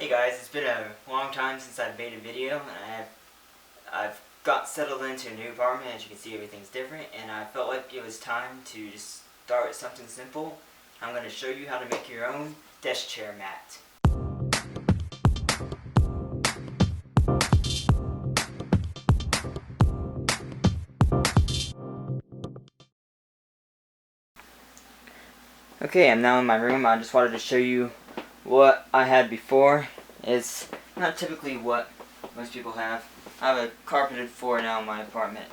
Hey guys, it's been a long time since I've made a video, and I've got settled into a new apartment. As you can see, everything's different, and I felt like it was time to just start with something simple. I'm going to show you how to make your own desk chair mat. Okay, I'm now in my room. I just wanted to show you what I had before. It's not typically what most people have. I have a carpeted floor now in my apartment.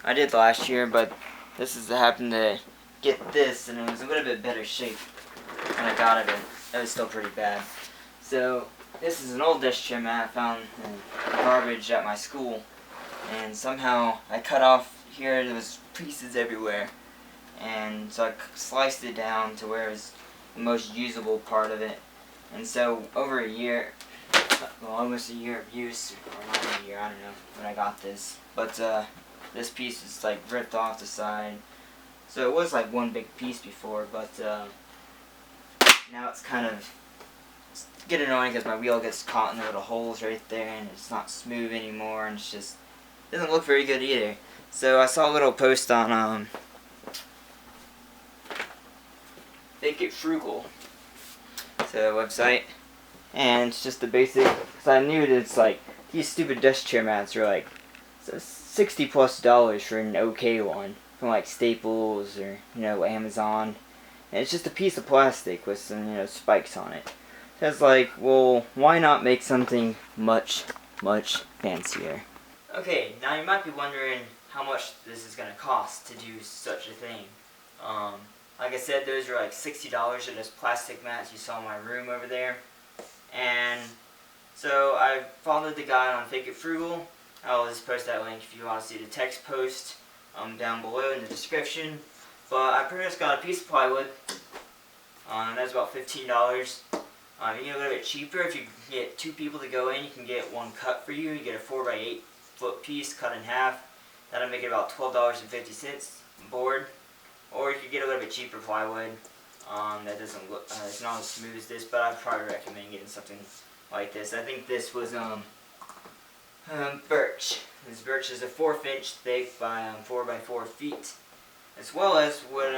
I did last year, but this is happened to get this, and it was a little bit better shape when I got it. It was still pretty bad. So this is an old desk chair mat I found in garbage at my school, and somehow I cut off here. There was pieces everywhere, and so I sliced it down to where it was the most usable part of it. And so over a year, well, almost a year of use, or not a year, I don't know when I got this, but this piece is like ripped off the side. So it was like one big piece before, but now it's kind of getting annoying because my wheel gets caught in the little holes right there, and it's not smooth anymore, and it's just doesn't look very good either. So I saw a little post on Make It Frugal, it's a website, and it's just the basic, because I knew that it's like, these stupid desk chair mats are like $60+ for an okay one, from like Staples or, Amazon, and it's just a piece of plastic with some, spikes on it. So it's like, well, why not make something much, much fancier? Okay, now you might be wondering how much this is going to cost to do such a thing. Like I said, those are like $60 for those plastic mats you saw in my room over there. And so I followed the guide on Fake It Frugal. I'll just post that link if you want to see the text post down below in the description. But I pretty much got a piece of plywood. That's about $15. You can get a little bit cheaper if you can get two people to go in. You can get one cut for you. You get a 4x8 foot piece cut in half. That'll make it about $12.50 board. Or you could get a little bit cheaper plywood. That doesn't look, it's not as smooth as this, but I'd probably recommend getting something like this. I think this was birch. This birch is a 1/4 inch thick by 4x4 feet. As well as what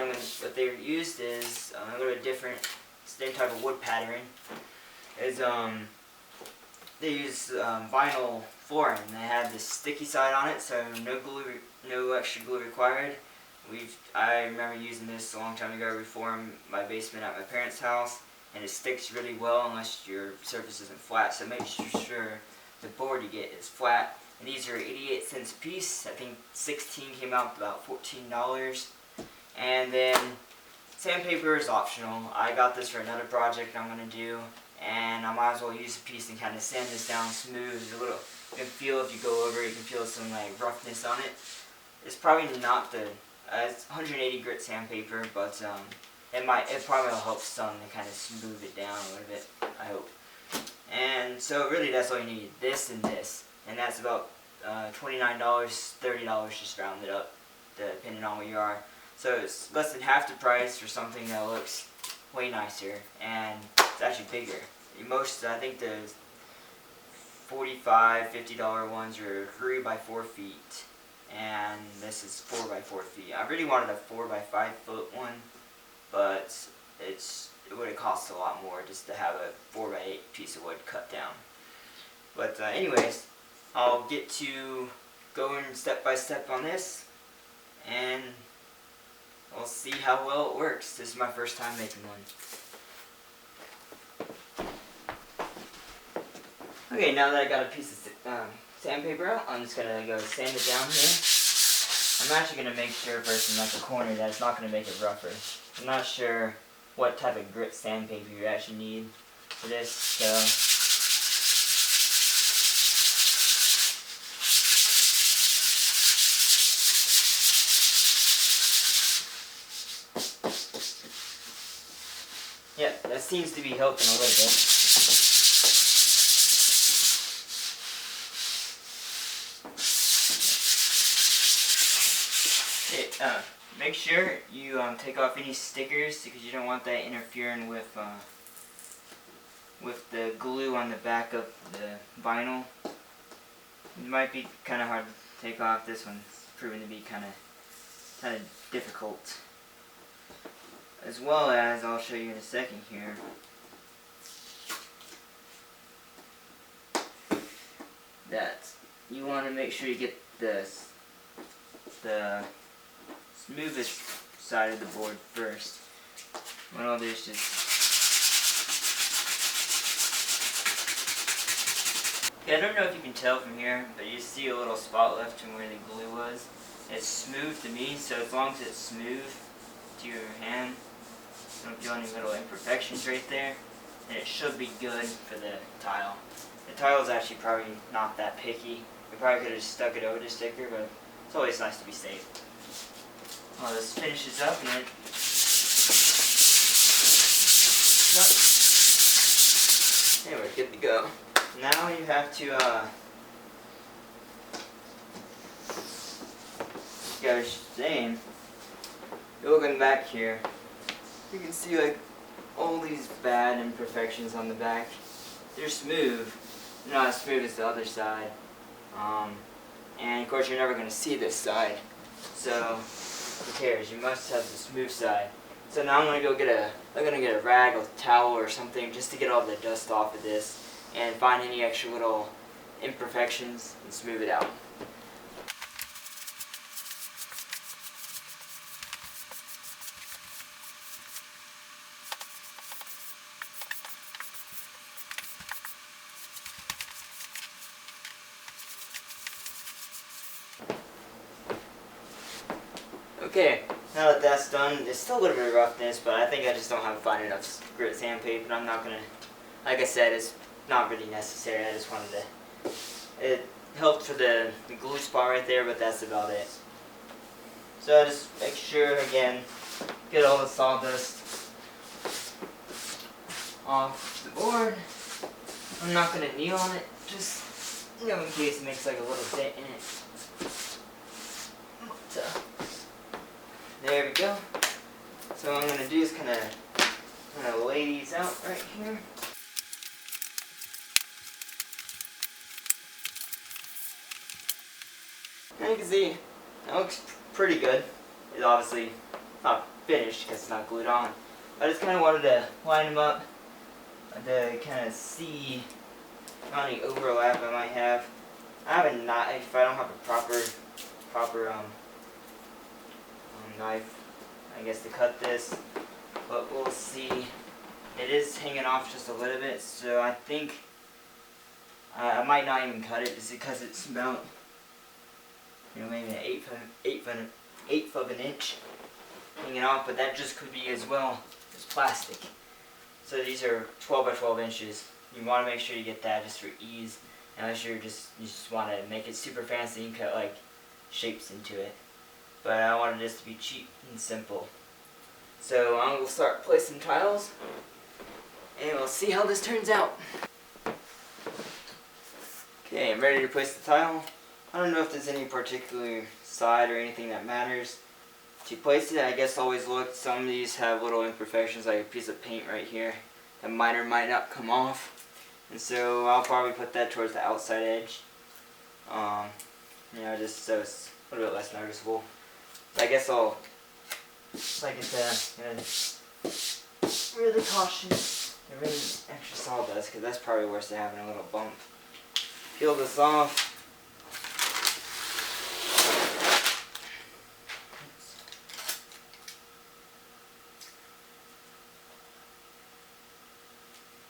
they used is a little bit different, same type of wood pattern. Is they use vinyl flooring. They had this sticky side on it, so no extra glue required. I remember using this a long time ago to reform my basement at my parents' house, and it sticks really well unless your surface isn't flat. So make sure the board you get is flat. And these are 88 cents a piece. I think 16 came out to about $14. And then sandpaper is optional. I got this for another project I'm gonna do, and I might as well use a piece and kind of sand this down smooth. There's a little, you can feel if you go over it, you can feel some like roughness on it. It's probably not the it's 180 grit sandpaper, but it probably will help some to kind of smooth it down a little bit, I hope. And so really that's all you need, this, and that's about $29, $30, just round it up, depending on where you are. So it's less than half the price for something that looks way nicer, and it's actually bigger. I think the $45, $50 ones are 3x4 feet. And this is 4x4 feet. I really wanted a 4x5 foot one, but it would have cost a lot more just to have a 4x8 piece of wood cut down. But anyways, I'll get to going step by step on this, and we'll see how well it works. This is my first time making one. Okay, now that I got a piece of sandpaper out, I'm just going to go sand it down here. I'm actually going to make sure first in like the corner that it's not going to make it rougher. I'm not sure what type of grit sandpaper you actually need for this, so yeah, that seems to be helping a little bit. Make sure you take off any stickers because you don't want that interfering with with the glue on the back of the vinyl. It might be kind of hard to take off. This one's proven to be kind of difficult. As well as, I'll show you in a second here, that you want to make sure you get the smoothest side of the board first. What I'll do is just... I don't know if you can tell from here, but you see a little spot left from where the glue was. It's smooth to me, so as long as it's smooth to your hand, don't feel any little imperfections right there, then it should be good for the tile. The tile is actually probably not that picky. We probably could have just stuck it over the sticker, but it's always nice to be safe. Well, this finishes up and it... Yep. Okay, we're good to go. Now you have to, like I was saying, looking back here, you can see like all these bad imperfections on the back. They're smooth, they're not as smooth as the other side, and of course you're never going to see this side, so who cares, you must have the smooth side. So now I'm going to get a rag or towel or something just to get all the dust off of this and find any extra little imperfections and smooth it out. Okay, now that that's done, there's still a little bit of roughness, but I think I just don't have fine enough grit sandpaper. I'm not gonna, like I said, it's not really necessary. I just wanted to, it helped for the glue spot right there, but that's about it. So I just make sure, again, get all the sawdust off the board. I'm not gonna kneel on it, just, in case it makes like a little dent in it. There we go. So what I'm going to do is kind of lay these out right here. And you can see, it looks pretty good. It's obviously not finished because it's not glued on. I just kind of wanted to line them up to kind of see how many overlap I might have. I have a knife. I don't have a proper knife, I guess, to cut this, but we'll see. It is hanging off just a little bit, so I think I might not even cut it just because it's about, maybe an eighth of an inch hanging off, but that just could be as well as plastic. So these are 12 by 12 inches. You want to make sure you get that just for ease, unless you just want to make it super fancy and cut like shapes into it. But I wanted this to be cheap and simple. So I will start placing tiles, and we'll see how this turns out. Okay, I'm ready to place the tile. I don't know if there's any particular side or anything that matters. To place it, I guess always look, some of these have little imperfections, like a piece of paint right here that might or might not come off. And so I'll probably put that towards the outside edge. Just so it's a little bit less noticeable. I guess I'll, like I said, really cautious and really extra sawdust, because that's probably worse than having a little bump. Peel this off.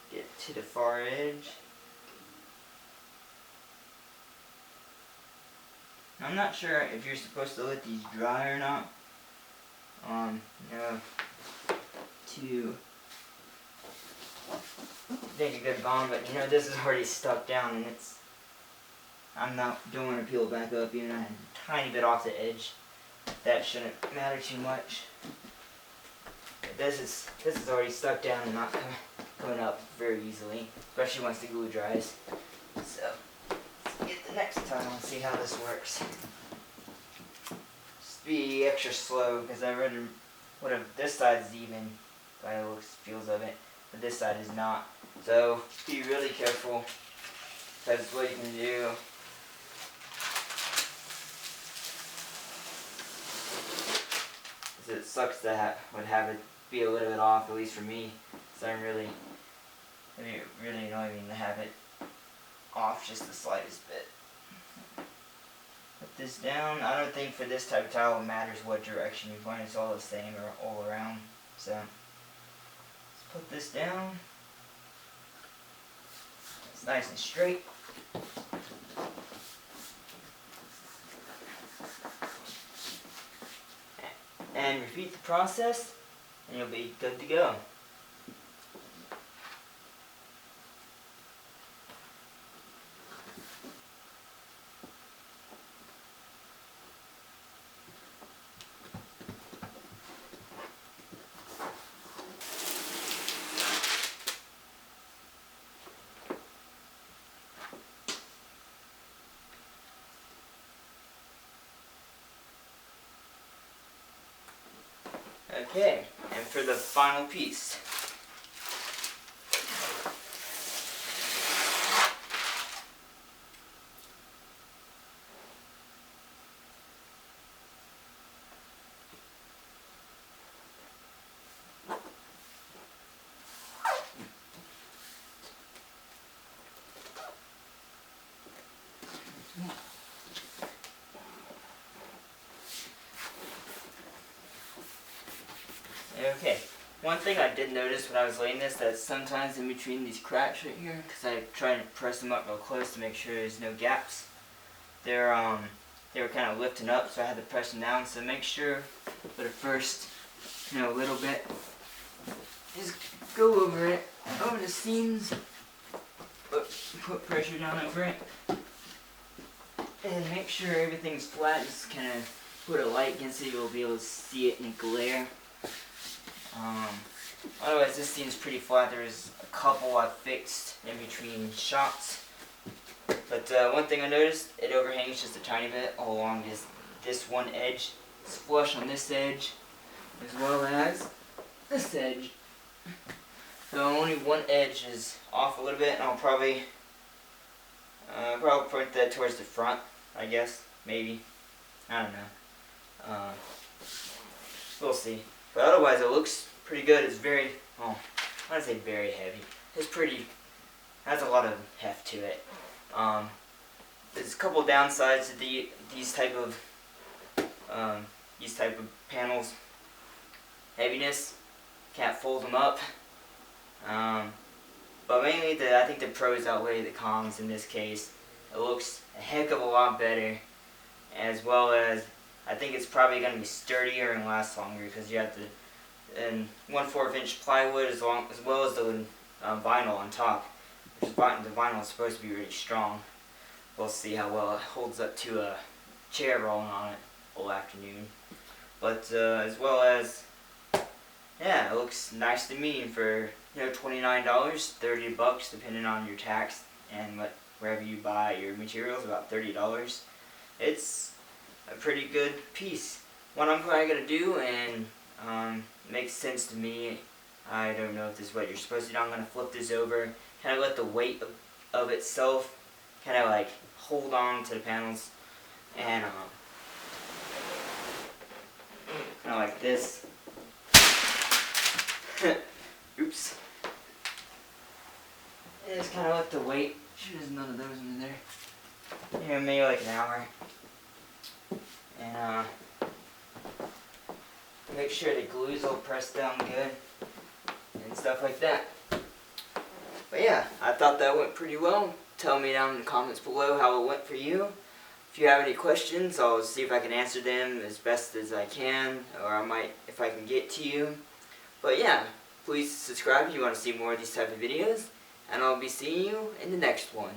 Get to the far edge. I'm not sure if you're supposed to let these dry or not. To make a good bond, but this is already stuck down, and I'm not doing to peel it back up, even a tiny bit off the edge. That shouldn't matter too much. But this is already stuck down and not coming up very easily, especially once the glue dries. So let's get the next tile and see how this works. Just be extra slow, because I read what if this side is even by the looks feels of it, but this side is not. So be really careful. That's what you can do. It sucks that would have it be a little bit off, at least for me. So I'm really annoying to have it off just the slightest bit. Put this down. I don't think for this type of tile it matters what direction you point. It's all the same or all around. So let's put this down. It's nice and straight. And repeat the process, and you'll be good to go. Okay, and for the final piece. Okay, one thing I did notice when I was laying this, that sometimes in between these cracks right here, because I tried to press them up real close to make sure there's no gaps, they were kind of lifting up, so I had to press them down. So make sure for the first, little bit, just go over it, over the seams, put pressure down over it, and make sure everything's flat. Just kind of put a light against it, you'll be able to see it in a glare. Otherwise this seems pretty flat. There's a couple I fixed in between shots. But one thing I noticed, it overhangs just a tiny bit along this one edge. It's flush on this edge as well as this edge. So only one edge is off a little bit, and I'll probably point that towards the front, I guess, maybe. I don't know. We'll see. But otherwise it looks pretty good. It's very, I want to say very heavy. It's pretty, has a lot of heft to it. There's a couple downsides to these type of panels. Heaviness, can't fold them up. But mainly I think the pros outweigh the cons in this case. It looks a heck of a lot better, as well as I think it's probably going to be sturdier and last longer because you have the 1/4 inch plywood as well as the vinyl on top. The vinyl is supposed to be really strong. We'll see how well it holds up to a chair rolling on it all afternoon. But as well as, yeah, it looks nice to me for $29, $30 depending on your tax and wherever you buy your materials, about $30. It's a pretty good piece. What I'm probably going to do, and makes sense to me, I don't know if this is what you're supposed to do, I'm going to flip this over, kind of let the weight of itself kind of like hold on to the panels, and kind of like this. Oops. And just kind of let the weight, sure there's none of those in there, maybe like an hour. And make sure the glue's all pressed down good and stuff like that. But yeah, I thought that went pretty well. Tell me down in the comments below how it went for you. If you have any questions, I'll see if I can answer them as best as I can, or I might if I can get to you. But yeah, please subscribe if you want to see more of these type of videos, and I'll be seeing you in the next one.